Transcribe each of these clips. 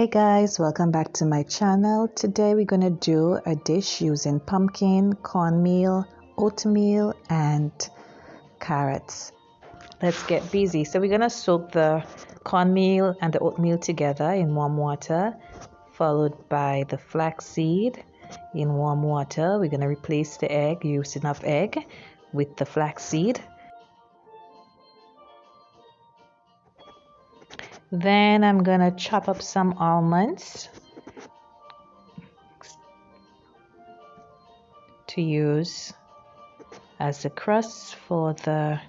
Hey guys, welcome back to my channel. Today we're gonna do a dish using pumpkin, cornmeal, oatmeal, and carrots. Let's get busy. So we're gonna soak the cornmeal and the oatmeal together in warm water, followed by the flaxseed in warm water. We're gonna replace the egg, use enough egg with the flaxseed. Then I'm gonna chop up some almonds to use as a crust for the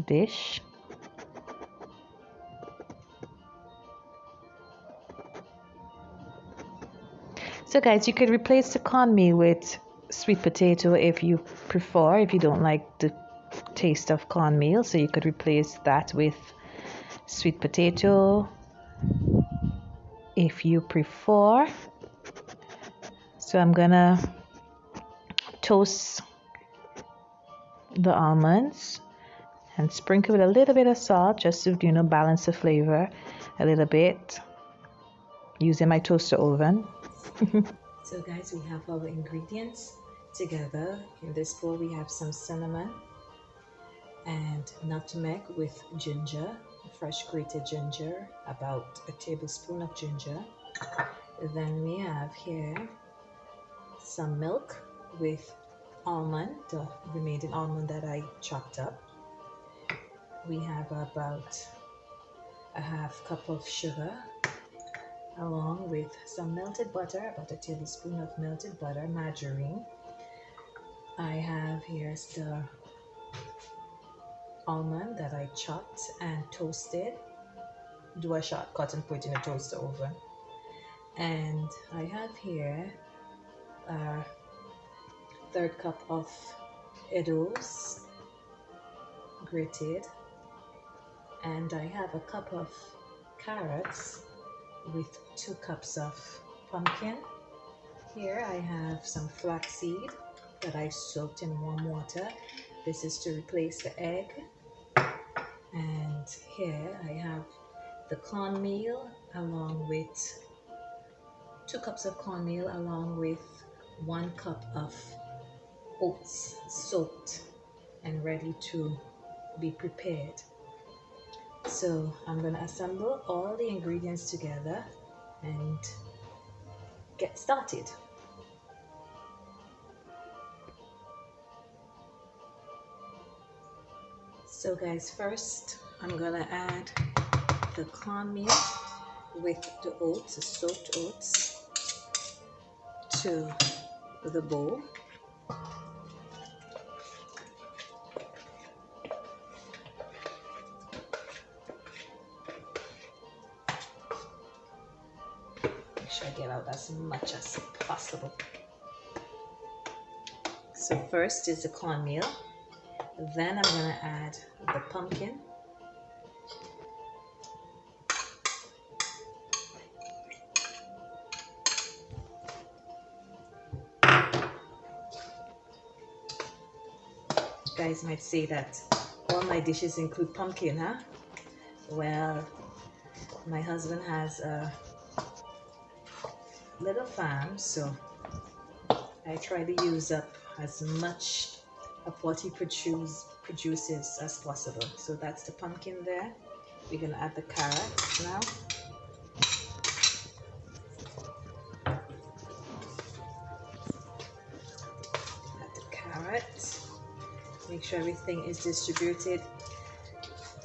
dish. So guys, you could replace the cornmeal with sweet potato if you prefer, if you don't like the taste of cornmeal. So you could replace that with sweet potato if you prefer. So I'm gonna toast the almonds and sprinkle with a little bit of salt just to balance the flavor a little bit using my toaster oven. So guys, we have our ingredients together. In this bowl we have some cinnamon and nutmeg with ginger, fresh grated ginger, about a tablespoon of ginger. Then we have here some milk with almond, the remaining almond that I chopped up. We have about a half cup of sugar, along with some melted butter, about a tablespoon of melted butter, margarine. I have here the almond that I chopped and toasted. Do a shortcut and put it in a toaster oven. And I have here a third cup of edibles grated, and I have a cup of carrots with 2 cups of pumpkin. Here I have some flaxseed that I soaked in warm water. This is to replace the egg. And here I have the cornmeal along with 2 cups of cornmeal along with 1 cup of oats soaked and ready to be prepared. So I'm going to assemble all the ingredients together and get started. So guys, first I'm going to add the cornmeal with the oats, the soaked oats, to the bowl. Make sure I get out as much as possible. So first is the cornmeal, then I'm going to add the pumpkin, you guys might say that all my dishes include pumpkin, huh? Well, my husband has a little farm, so I try to use up as much of what he produces as possible. So that's the pumpkin there. We're gonna add the carrots now. Add the carrot. Make sure everything is distributed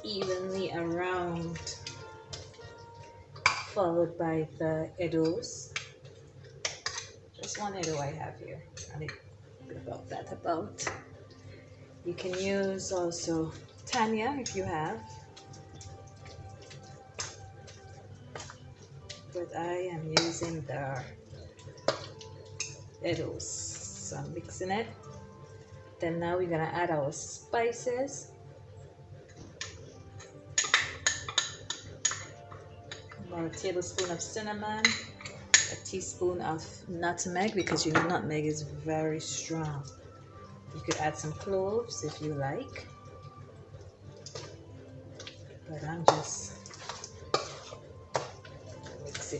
evenly around, followed by the edibles. Just 1 edo I have here, and about that about. You can use also Tanya if you have, but I am using the edibles. So I'm mixing it. Then now we're gonna add our spices. About a tablespoon of cinnamon, a teaspoon of nutmeg, because nutmeg is very strong. You could add some cloves if you like, but I'm just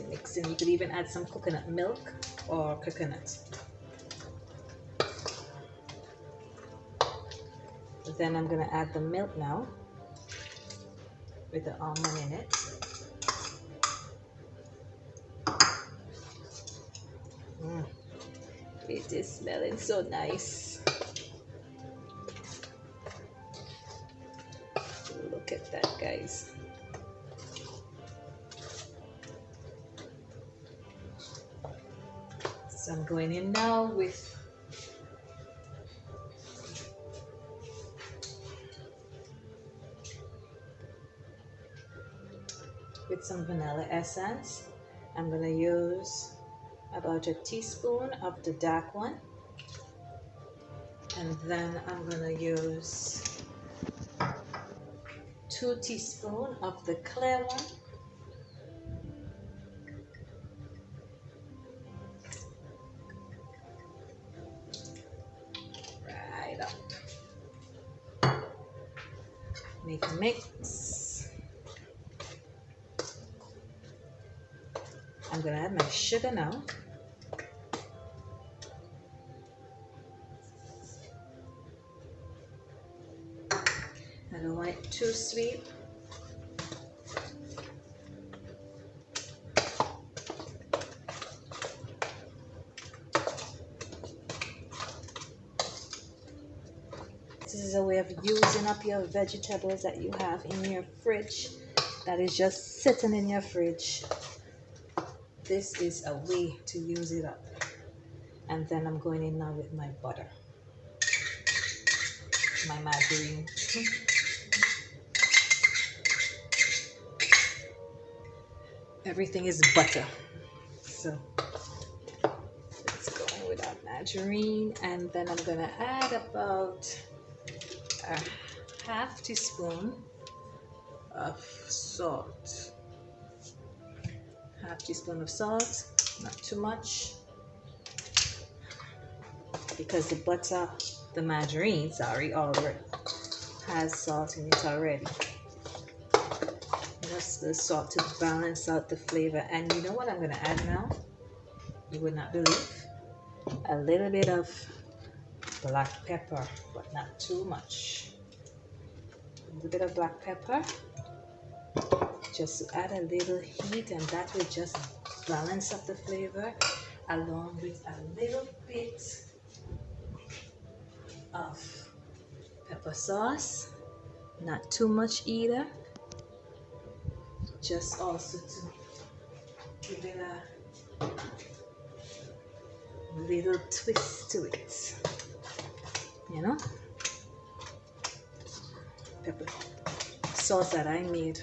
mixing. You could even add some coconut milk or coconut. Then I'm gonna add the milk now with the almond in it. It is smelling so nice. Look at that, guys. So I'm going in now with some vanilla essence. I'm going to use about a teaspoon of the dark one, and then I'm going to use 2 teaspoons of the clear one. Right up. Make a mix. I'm going to add my sugar now. I don't want it too sweet. This is a way of using up your vegetables that you have in your fridge that is just sitting in your fridge. This is a way to use it up. And then I'm going in now with my butter, my margarine. Everything is butter. So let's go in with our margarine, and then I'm gonna add about a half teaspoon of salt. Half teaspoon of salt, not too much, because the margarine, already has salt in it already. Just the salt to balance out the flavor. And you know what I'm gonna add now? You would not believe. A little bit of black pepper, but not too much. A little bit of black pepper, just to add a little heat, and that will just balance up the flavor, along with a little bit of pepper sauce, not too much either, just also to give it a little twist to it, you know. Pepper sauce that I made.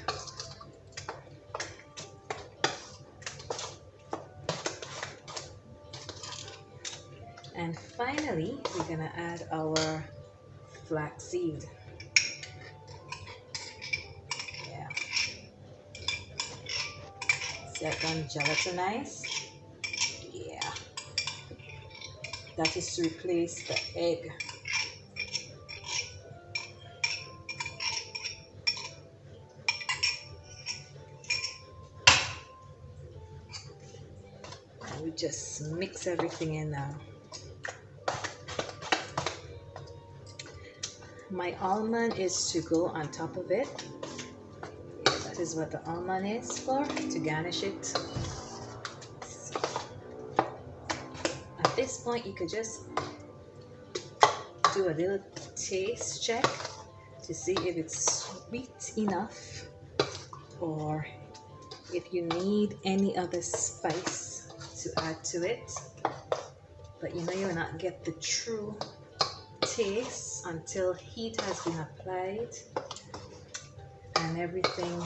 And finally, we're gonna add our flaxseed. Yeah. See, I can gelatinize. Yeah. That is to replace the egg. And we just mix everything in now. My almond is to go on top of it. Yeah, that is what the almond is for, to garnish it. So, at this point, you could just do a little taste check to see if it's sweet enough, or if you need any other spice to add to it. But you know, you will not get the true taste until heat has been applied and everything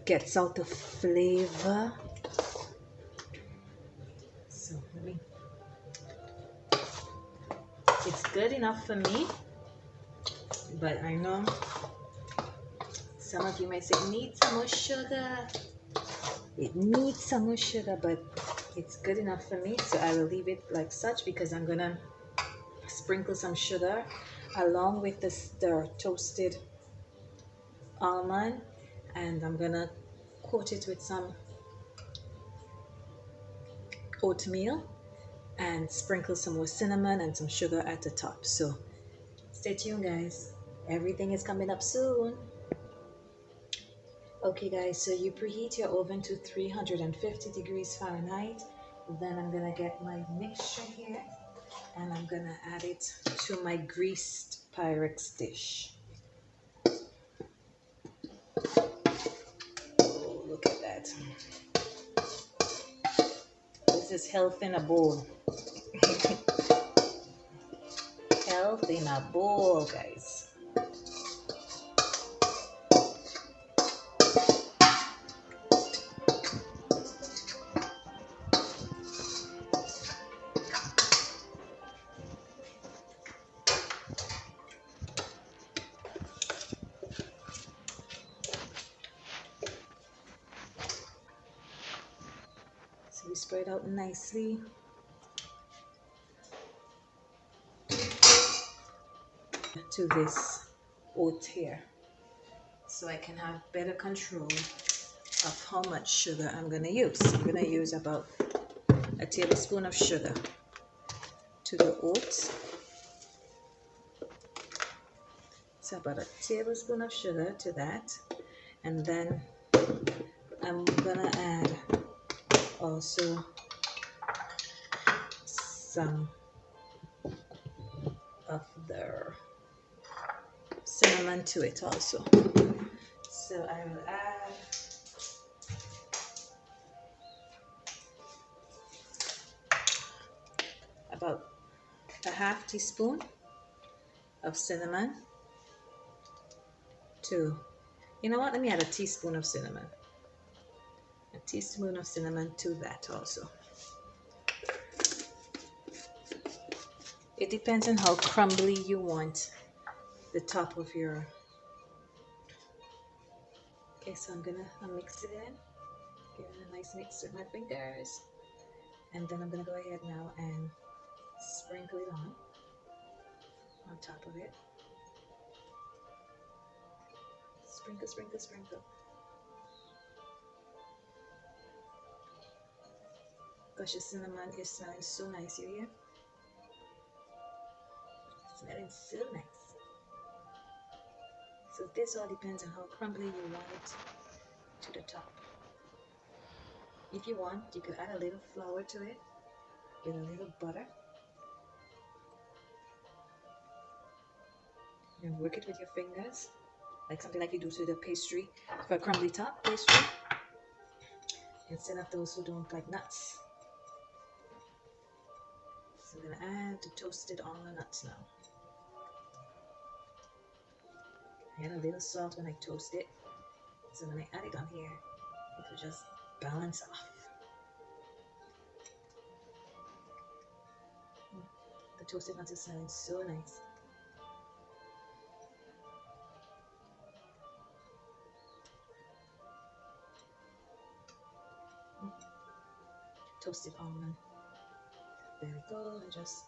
gets out the flavor. So it's good enough for me, but I know some of you may say it needs some more sugar. It needs some more sugar, but it's good enough for me, so I will leave it like such, because I'm gonna sprinkle some sugar along with the toasted almond, and I'm gonna coat it with some oatmeal and sprinkle some more cinnamon and some sugar at the top. So stay tuned, guys. Everything is coming up soon. Okay, guys, so you preheat your oven to 350 degrees Fahrenheit. Then I'm gonna get my mixture here and I'm gonna add it to my greased Pyrex dish. Oh, look at that. This is health in a bowl. Health in a bowl, guys. So we spread out nicely. To this oat here, so I can have better control of how much sugar I'm going to use. I'm going to use about a tablespoon of sugar to the oats. So about a tablespoon of sugar to that, and then I'm going to add also some of the cinnamon to it also. So I will add about a half teaspoon of cinnamon to, you know what, let me add a teaspoon of cinnamon. A teaspoon of cinnamon to that also. It depends on how crumbly you want the top of your. Okay, so I'm gonna mix it in, give it a nice mix with my fingers, and then I'm gonna go ahead now and sprinkle it on top of it. Sprinkle, sprinkle, sprinkle. Gosh, the cinnamon is smelling so nice, you hear? Smelling so nice. So this all depends on how crumbly you want it to the top. If you want, you could add a little flour to it with a little butter. And work it with your fingers, like something like you do to the pastry for a crumbly top pastry, instead of those who don't like nuts. So I'm gonna add the toasted almond nuts now. I add a little salt when I toast it, so when I add it on here, it will just balance off. The toasted nuts is smelling so nice. Toasted almond. There we go, and just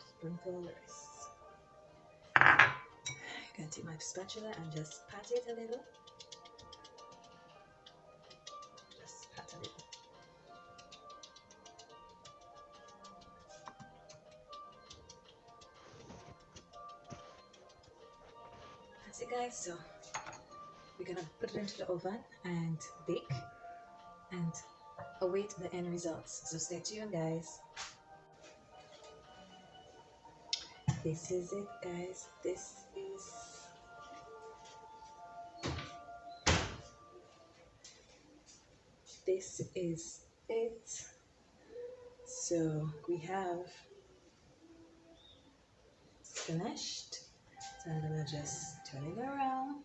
sprinkle the rest. I'm gonna take my spatula and just pat it a little. Just pat a little. That's it, guys. So we're gonna put it into the oven and bake and await the end results. So stay tuned, guys. This is it, guys. This is it. So we have finished. So I'm gonna just turn it around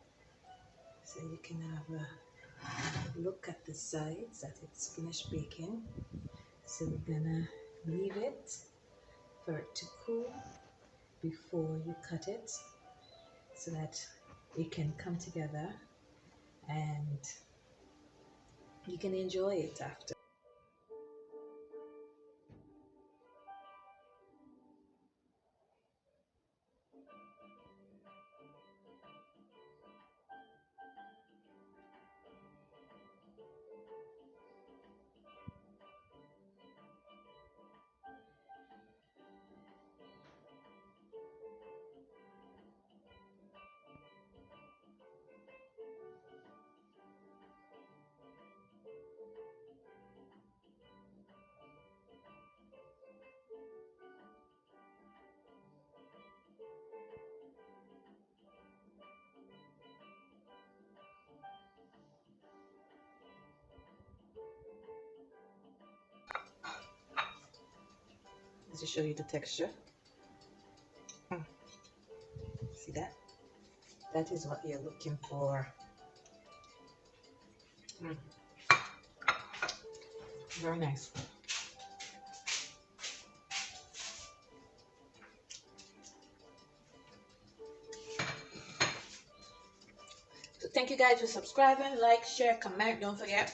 so you can have a look at the sides that it's finished baking. So we're gonna leave it for it to cool before you cut it so that it can come together and you can enjoy it after. Just to show you the texture. See that? That is what you're looking for. Very nice. So thank you guys for subscribing, like, share, comment, don't forget.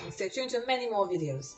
And stay tuned to many more videos.